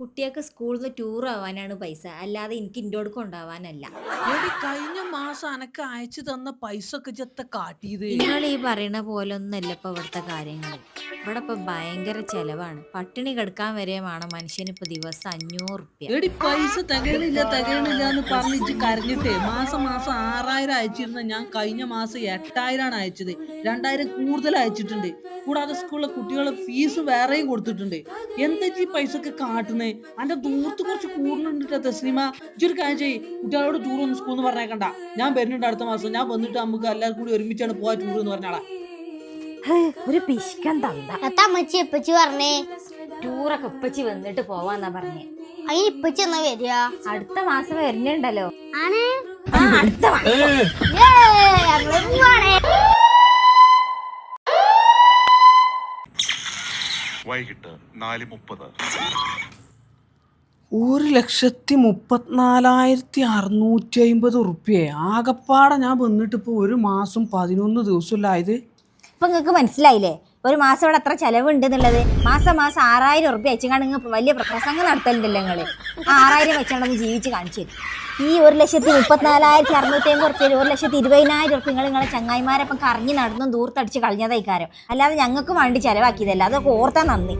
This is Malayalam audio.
കുട്ടികൾക്ക് സ്കൂളിൽ നിന്ന് ടൂർ ആവാനാണ് പൈസ, അല്ലാതെ എനിക്ക് ഇൻ്റോട് കൊണ്ടുപോവാനല്ല. എടി കഴിഞ്ഞ മാസം അനക്ക് അയച്ചു തന്ന പൈസ ഒക്കെ ചെത്ത കാട്ടിയത്. നിങ്ങൾ ഈ പറയണ പോലെ ഒന്നല്ല ഇപ്പൊ ഇവിടുത്തെ കാര്യങ്ങൾ. ഇവിടെ ഇപ്പൊ ഭയങ്കര ചെലവാണ്. പട്ടിണി കിടക്കാൻ വരെ വേണം മനുഷ്യന് ഇപ്പൊ ദിവസം 500 റുപ്യ. എടി പൈസ തികയണില്ല എന്ന് പറഞ്ഞിട്ട് കരഞ്ഞിട്ടേ മാസം 6000 അയച്ചിരുന്ന ഞാൻ കഴിഞ്ഞ മാസം 8000 ആണ് അയച്ചത്. 2000 കൂടുതൽ അയച്ചിട്ടുണ്ട്. കൂടാതെ സ്കൂളിലെ കുട്ടികളെ ഫീസ് വേറെയും കൊടുത്തിട്ടുണ്ട്. എന്താ ഈ പൈസ ഒക്കെ കാട്ടുന്നേ? അന്റെ ദൂരത്ത് കുറച്ച് കൂടുതലുണ്ട് തസ്ലിമ. ഇതൊരു കാര്യം ചെയ്യ്, കുട്ടികളോട് ടൂർ ഒന്ന് സ്കൂളിൽ നിന്ന് പറഞ്ഞേക്കണ്ട. ഞാൻ വരുന്നുണ്ട് അടുത്ത മാസം. ഞാൻ വന്നിട്ട് നമുക്ക് എല്ലാവരും കൂടി ഒരുമിച്ചാണ് പോവാ ടൂർ എന്ന് പറഞ്ഞാളാ. ഒരു പിശുക്കൻ തന്ത. അമ്മച്ചി ഇപ്പച്ചി പറഞ്ഞേ ടൂറൊക്കെ ഇപ്പച്ചി വന്നിട്ട് പോവാന്നാ പറഞ്ഞേ. അതിന് ഇപ്പച്ചി എന്നാ വരിക? അടുത്ത മാസം വരുന്നുണ്ടല്ലോ. ആണ് അടുത്ത മാസം. ഞങ്ങള് പോവാണേ. വൈകിട്ട് 4:30. 1,34,650 റുപ്യ ആകപ്പാടെ ഞാൻ വന്നിട്ട് ഇപ്പൊ ഒരു മാസം 11 ദിവസമല്ലായത്. ഇപ്പൊ നിങ്ങക്ക് മനസ്സിലായില്ലേ ഒരു മാസം ഇവിടെ എത്ര ചെലവുണ്ട് എന്നുള്ളത്? മാസം 6000 റുപ്യ അയച്ചാണ് നിങ്ങൾ വലിയ പ്രസംഗം നടത്തലുണ്ടല്ലോ നിങ്ങള്. 6000 വെച്ചാണ് ജീവിച്ച് കാണിച്ചു തരും. ഈ 1,34,650 റുപ്യ 1,20,000 റുപ്യ നിങ്ങളെ ചങ്ങായിമാരപ്പം കറങ്ങി നടന്നും ദൂർത്തടിച്ച് കളഞ്ഞതായിക്കാരം. അല്ലാതെ ഞങ്ങൾക്ക് വേണ്ടി ചെലവാക്കിയതല്ല. അതൊക്കെ ഓർത്താ നന്ദി.